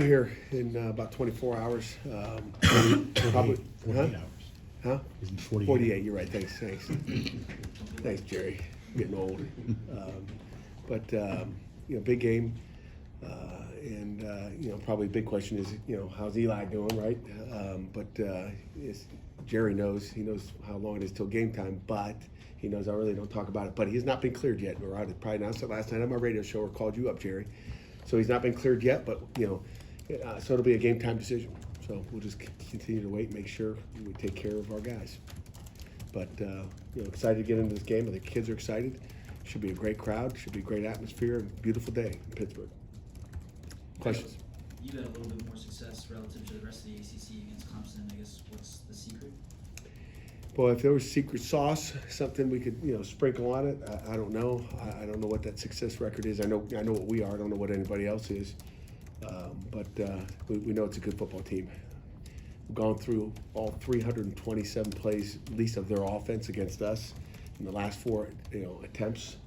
Here in about 24 hours. Probably, 48 hours. huh? Isn't it 48? 48, you're right. Thanks. Thanks, Jerry. Getting old. Big game. Probably big question is, how's Eli doing, right? Jerry knows. He knows how long it is till game time, but he knows I really don't talk about it. But he's not been cleared yet. Or I probably announced it last night on my radio show or called you up, Jerry. So he's not been cleared yet, but, so it'll be a game time decision. So we'll just continue to wait and make sure we take care of our guys. But, excited to get into this game. I think kids are excited. Should be a great crowd. Should be a great atmosphere. Beautiful day in Pittsburgh. Questions? You've had a little bit more success relative to the rest of the ACC against Clemson. I guess what's the secret? Well, if there was secret sauce, something we could, sprinkle on it, I don't know. I don't know what that success record is. I know what we are. I don't know what anybody else is. We know it's a good football team. We've gone through all 327 plays, at least of their offense against us in the last four, attempts.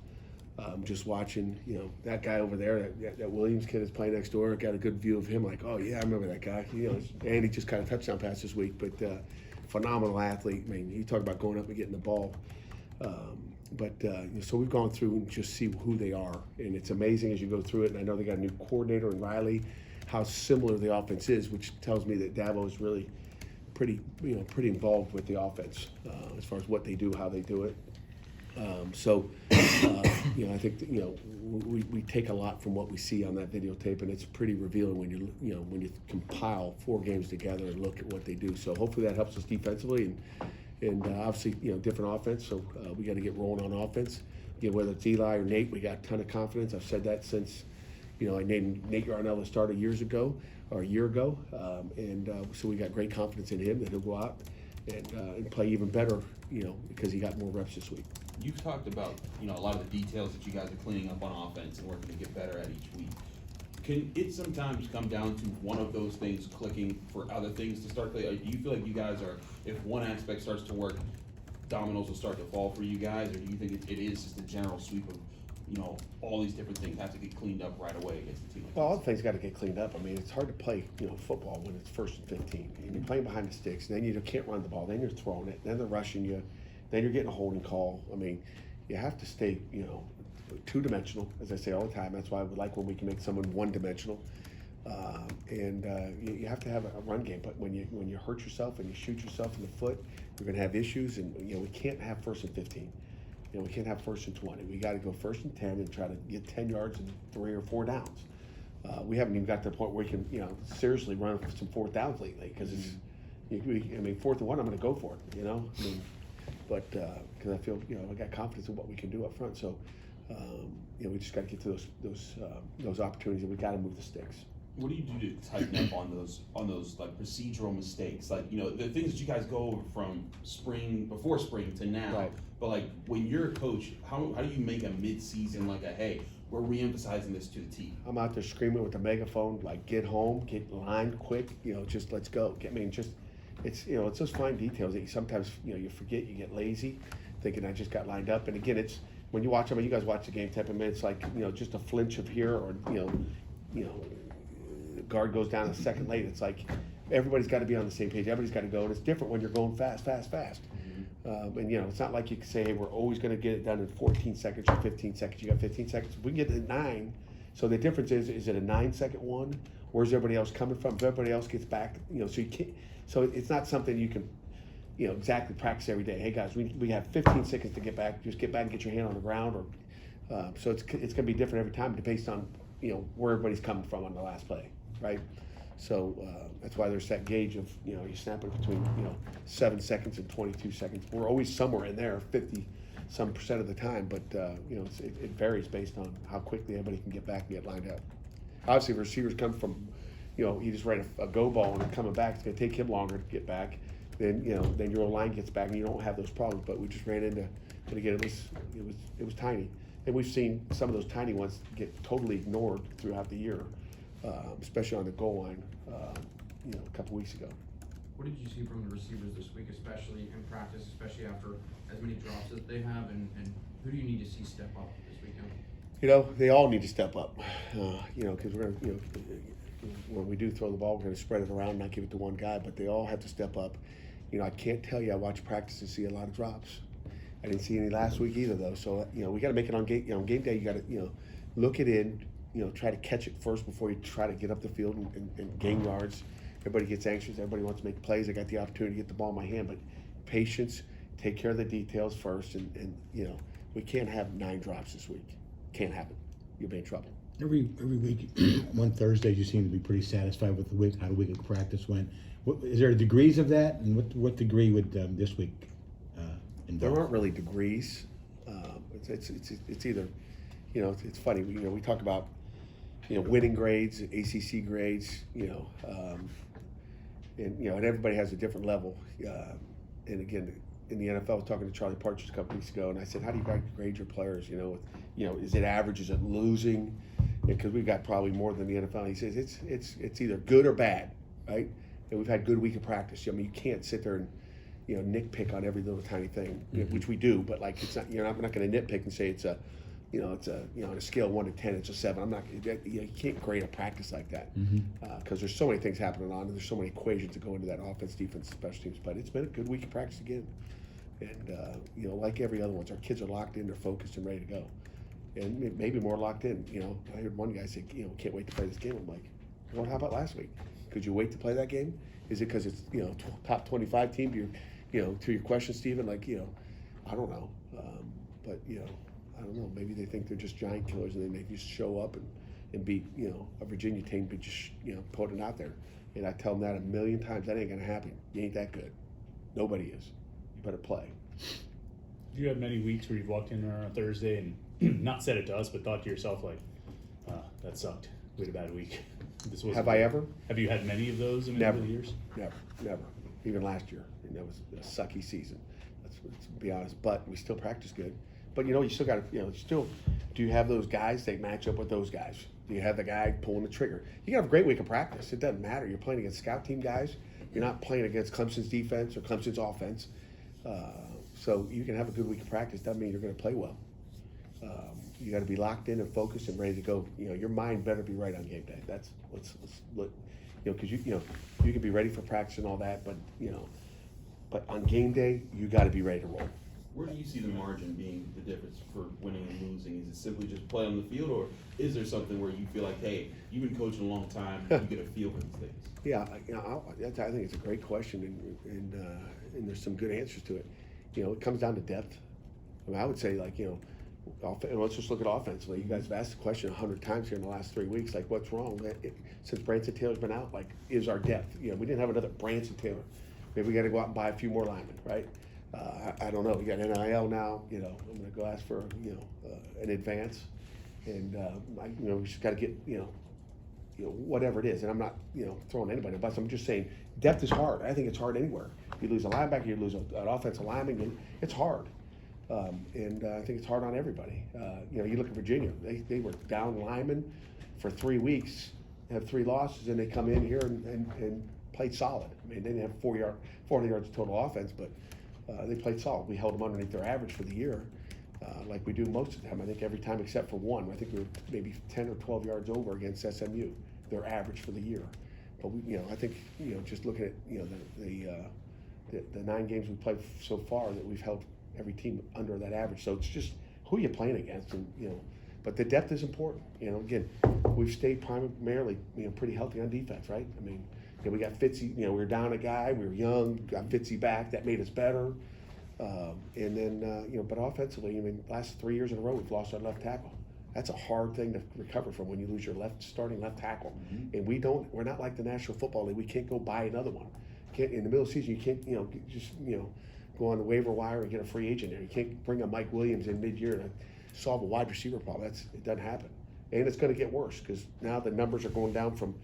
Just watching, that guy over there, that Williams kid is playing next door. Got a good view of him. Like, oh yeah, I remember that guy. And he just kind of touchdown pass this week, but phenomenal athlete. I mean, you talk about going up and getting the ball. So we've gone through and just see who they are, and it's amazing as you go through it. And I know they got a new coordinator in Riley, how similar the offense is, which tells me that Dabo is really pretty involved with the offense as far as what they do, how they do it. I think that, we take a lot from what we see on that videotape, and it's pretty revealing when you compile 4 games together and look at what they do. So hopefully that helps us defensively, and obviously different offense. So we got to get rolling on offense. Whether it's Eli or Nate, we got a ton of confidence. I've said that since I named Nate Yarnell the starter a year ago. So we got great confidence in him that he'll go out and play even better, because he got more reps this week. You've talked about, a lot of the details that you guys are cleaning up on offense and working to get better at each week. Can it sometimes come down to one of those things clicking for other things to start? Do you feel like you guys are, if one aspect starts to work, dominoes will start to fall for you guys, or do you think it is just a general sweep of, all these different things have to get cleaned up right away against the team? Well, all the things got to get cleaned up. I mean, it's hard to play, football when it's 1st and 15. And you're playing behind the sticks, and then you can't run the ball. Then you're throwing it. Then they're rushing you. Then you're getting a holding call. I mean, you have to stay, two-dimensional, as I say all the time. That's why I would like when we can make someone one-dimensional. You have to have a run game. But when you hurt yourself and you shoot yourself in the foot, you're going to have issues. And we can't have 1st and 15. We can't have 1st and 20. We got to go 1st and 10 and try to get 10 yards and 3 or 4 downs. We haven't even got to the point where we can, seriously run for some 4th downs lately, because it's, 4th and 1, I'm going to go for it. Because I feel, I got confidence in what we can do up front. So, we just got to get to those opportunities, and we got to move the sticks. What do you do to tighten up on those like procedural mistakes? Like, the things that you guys go over from before spring to now. Right. But like, when you're a coach, how do you make a mid-season like hey, we're re-emphasizing this to the team? I'm out there screaming with the megaphone, like, get home, get lined quick, just let's go. It's those fine details that you sometimes, you forget, you get lazy, thinking I just got lined up. And again, it's when you watch them, you guys watch the game 10 minutes, like, just a flinch of here, or, the guard goes down a second late. It's like everybody's got to be on the same page. Everybody's got to go, and it's different when you're going fast. It's not like you can say, hey, we're always going to get it done in 14 seconds or 15 seconds. You got 15 seconds. We can get it in 9. So the difference is it a 9-second one? Where's everybody else coming from? If everybody else gets back, so you can't. So it's not something you can, exactly practice every day. Hey guys, we have 15 seconds to get back. Just get back and get your hand on the ground, or so it's going to be different every time based on where everybody's coming from on the last play, right? So that's why there's that gauge of you snap it between 7 seconds and 22 seconds. We're always somewhere in there, 50% of the time, but it varies based on how quickly everybody can get back and get lined up. Obviously, if receivers come from, you just write a go ball and coming back, it's going to take him longer to get back. Then your line gets back and you don't have those problems. But we just ran into, but again, it was tiny, and we've seen some of those tiny ones get totally ignored throughout the year, especially on the goal line, a couple weeks ago. What did you see from the receivers this week, especially in practice, especially after as many drops as they have, and who do you need to see step up this weekend? They all need to step up, because we're going to, when we do throw the ball, we're going to spread it around, not give it to one guy, but they all have to step up. I can't tell you I watch practice and see a lot of drops. I didn't see any last week either, though. So, we got to make it on game day. You got to, look it in, try to catch it first before you try to get up the field and gain yards. Everybody gets anxious. Everybody wants to make plays. I got the opportunity to get the ball in my hand, but patience, take care of the details first. And we can't have 9 drops this week. Can't happen. You'll be in trouble. Every week, on Thursdays, you seem to be pretty satisfied with the week, how the week of practice went. Is there degrees of that, and what degree would this week involve? There aren't really degrees. It's either, it's funny. We talk about, winning grades, ACC grades, and everybody has a different level. And again, in the NFL, I was talking to Charlie Partridge a couple weeks ago, and I said, how do you grade your players? Is it average? Is it losing? Because we've got probably more than the NFL. He says it's either good or bad, right? And we've had good week of practice. You can't sit there and nitpick on every little tiny thing, which we do. But like it's not. I'm not going to nitpick and say it's a, on a scale of 1 to 10, it's a 7. I'm not. You can't grade a practice like that because there's so many things happening on, and there's so many equations that go into that offense, defense, special teams. But it's been a good week of practice again, and like every other ones, our kids are locked in, they're focused and ready to go. And maybe more locked in. I heard one guy say, can't wait to play this game. I'm like, well, how about last week? Could you wait to play that game? Is it because it's top 25 team? To your question, Stephen, I don't know, but I don't know. Maybe they think they're just giant killers and they just show up and beat a Virginia team, but just put it out there. And I tell them that a million times. That ain't gonna happen. You ain't that good. Nobody is. You better play. Do you have many weeks where you've walked in on a Thursday and not said it to us, but thought to yourself that sucked. We had a bad week. Have I ever? Have you had many of those in Never. the years? Never. Even last year, that was a sucky season. Let's be honest. But we still practice good. But you still got to. Still, do you have those guys that match up with those guys? Do you have the guy pulling the trigger? You can have a great week of practice. It doesn't matter. You're playing against scout team guys. You're not playing against Clemson's defense or Clemson's offense. So you can have a good week of practice. Doesn't mean you're going to play well. You got to be locked in and focused and ready to go. Your mind better be right on game day. That's let's look. Because you can be ready for practice and all that, but on game day you got to be ready to roll. Where do you see the margin being the difference for winning and losing? Is it simply just play on the field, or is there something where you feel like, hey, you've been coaching a long time, you get a feel for these things? Yeah, I think it's a great question, and there's some good answers to it. It comes down to depth. I would say let's just look at offensively. You guys have asked the question 100 times here in the last 3 weeks. What's wrong? Since Branson Taylor's been out, is our depth? We didn't have another Branson Taylor. Maybe we got to go out and buy a few more linemen, right? I don't know. We got NIL now. I'm going to go ask for an advance, and we just got to get whatever it is. And I'm not throwing anybody in the bus. I'm just saying depth is hard. I think it's hard anywhere. You lose a linebacker, you lose an offensive lineman. It's hard. And I think it's hard on everybody. You look at Virginia; they were down linemen for 3 weeks, have 3 losses, and they come in here and played solid. I mean, they didn't have 400 yards of total offense, but they played solid. We held them underneath their average for the year, like we do most of the time. I think every time except for one. I think we were maybe 10 or 12 yards over against SMU, their average for the year. But I think just looking at the 9 games we played so far, that we've held every team under that average. So it's just who you're playing against, and but the depth is important. Again, we've stayed primarily pretty healthy on defense, right? I mean, we got Fitzy. We were down a guy. We were young. Got Fitzy back. That made us better. And then but offensively, last 3 years in a row we've lost our left tackle. That's a hard thing to recover from when you lose your starting left tackle. And we're not like the National Football League. We can't go buy another one. In the middle of the season, you can't just go on the waiver wire and get a free agent there. You can't bring a Mike Williams in mid-year to solve a wide receiver problem. It doesn't happen. And it's going to get worse because now the numbers are going down from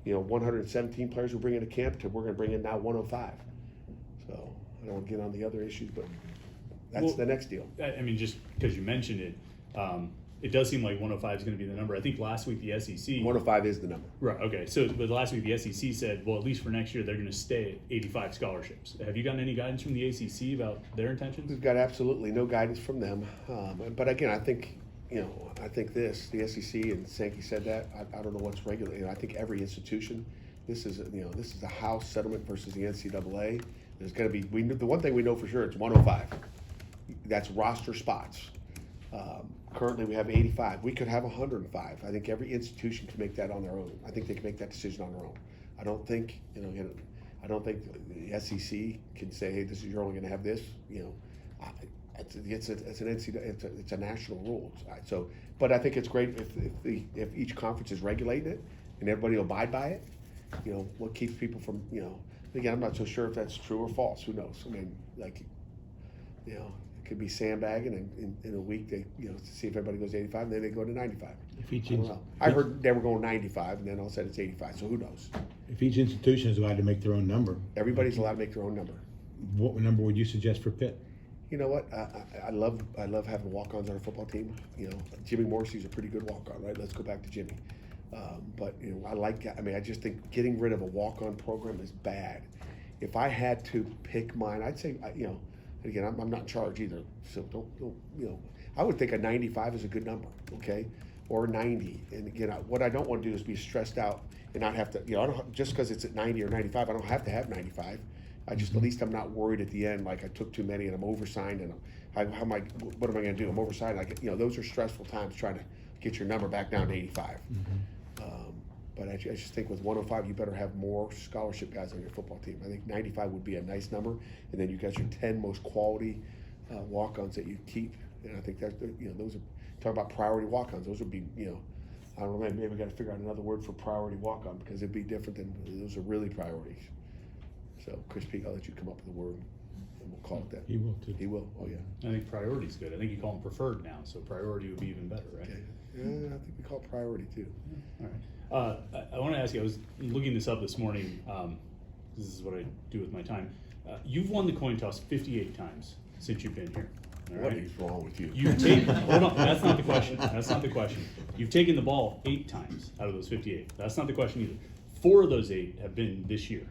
117 players we bring into camp to we're going to bring in now 105. So I don't want to get on the other issues, but that's the next deal. Just because you mentioned it, it does seem like 105 is going to be the number. I think last week the SEC... 105 is the number. Right, okay. But last week the SEC said, well, at least for next year, they're going to stay at 85 scholarships. Have you gotten any guidance from the ACC about their intentions? We've got absolutely no guidance from them. But again, I think, you know, I think the SEC, and Sankey said that, I don't know what's regular, you know, I think every institution, this is a House settlement versus the NCAA. There's gonna be, the one thing we know for sure, it's 105. That's roster spots. Currently, we have 85. We could have 105. I think every institution can make that on their own. I think they can make that decision on their own. I don't think, I don't think the SEC can say, hey, you're only going to have this. It's an NCAA, it's a national rule. So, but I think it's great if each conference is regulating it and everybody will abide by it. What keeps people from, again, I'm not so sure if that's true or false. Who knows? I mean, it could be sandbagging, and in a week they, to see if everybody goes 85, and then they go to 95. If each I don't know. I heard they were going 95, and then all of a sudden it's 85. So who knows? If each institution is allowed to make their own number, Everybody's allowed to make their own number. what number would you suggest for Pitt? You know what? I love having walk-ons on our football team. Jimmy Morrissey's a pretty good walk-on, right? Let's go back to Jimmy. But I just think getting rid of a walk-on program is bad. If I had to pick mine, I'd say, again, I'm not in charge either. So don't I would think a 95 is a good number, okay? Or 90. And again, what I don't want to do is be stressed out and not have to, I don't, just because it's at 90 or 95, I don't have to have 95. I just, at least I'm not worried at the end, like I took too many and I'm oversigned, and what am I going to do? I'm oversigned. Those are stressful times trying to get your number back down to 85. But I just think with 105, you better have more scholarship guys on your football team. I think 95 would be a nice number, and then you got your 10 most quality walk-ons that you keep. And I think that those are, talk about priority walk-ons. Those would be, I don't know, maybe we got to figure out another word for priority walk-on, because it'd be different than, those are really priorities. So Chris Peak, I'll let you come up with a word, and we'll call it that. He will too. He will. Oh yeah. I think priority's good. I think you call them preferred now, so priority would be even better, right? Okay. Yeah, I think we call it priority too. All right. I want to ask you, I was looking this up this morning. This is what I do with my time. You've won the coin toss 58 times since you've been here. All What right? is wrong with you? You've taken, hold on, that's not the question. That's not the question. You've taken the ball 8 times out of those 58. That's not the question either. 4 of those 8 have been this year.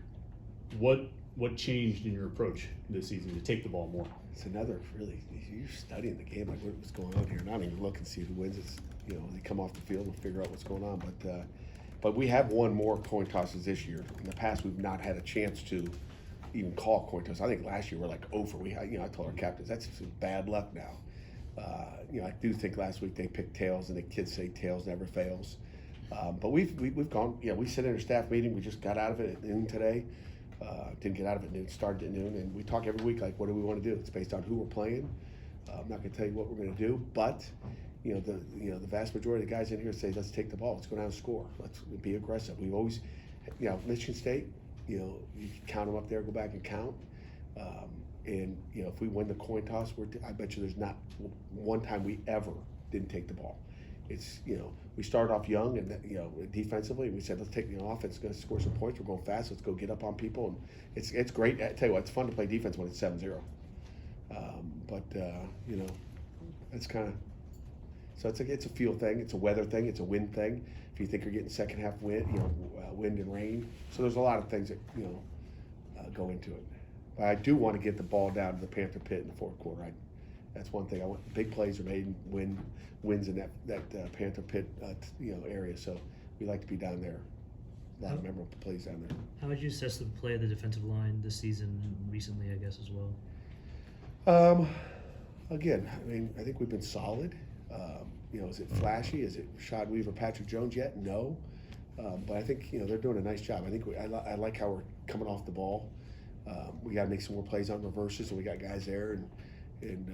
What changed in your approach this season to take the ball more? It's another really, you're studying the game, like what's going on here. Not even look and see who wins. It's, they come off the field and figure out what's going on. But we have won more coin tosses this year. In the past, we've not had a chance to even call coin toss. I think last year we're like over. I told our captains that's just bad luck now. I do think last week they picked tails, and the kids say tails never fails. But we've gone. We sit in a staff meeting. We just got out of it at noon today. Didn't get out of it at noon. Started at noon, and we talk every week like, what do we want to do? It's based on who we're playing. I'm not going to tell you what we're going to do, but the vast majority of the guys in here say, let's take the ball. Let's go down and score. Let's be aggressive. We've always, Michigan State, you can count them up there, go back and count. And if we win the coin toss, I bet you there's not one time we ever didn't take the ball. It's, we started off young, and defensively we said, let's take the offense, going to score some points. We're going fast. Let's go get up on people, and it's great. I tell you what, it's fun to play defense when it's 7-0. It's kind of, so it's a feel thing, it's a weather thing, it's a wind thing. If you think you're getting second half wind, wind and rain. So there's a lot of things that go into it. But I do want to get the ball down to the Panther pit in the fourth quarter. That's one thing I want. Big plays are made in wins in that Panther pit area. So we like to be down there. A lot of memorable plays down there. How would you assess the play of the defensive line this season and recently, I guess, as well? Again, I think we've been solid. Is it flashy? Is it Rashad Weaver, Patrick Jones yet? No. But I think, they're doing a nice job. I think I like how we're coming off the ball. We got to make some more plays on reverses, and we got guys there. And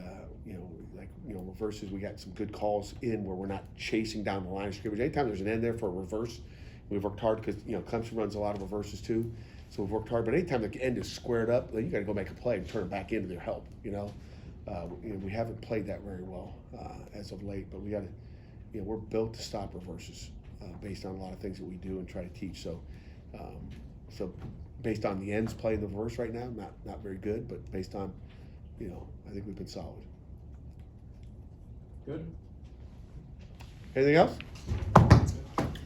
reverses, we got some good calls in where we're not chasing down the line of scrimmage. Anytime there's an end there for a reverse, we've worked hard because, Clemson runs a lot of reverses too. So we've worked hard. But anytime the end is squared up, then you got to go make a play and turn it back into their help, we haven't played that very well as of late, but we got to, we're built to stop reverses based on a lot of things that we do and try to teach. So, based on the ends playing the reverse right now, not very good, but based on, I think we've been solid. Good. Anything else?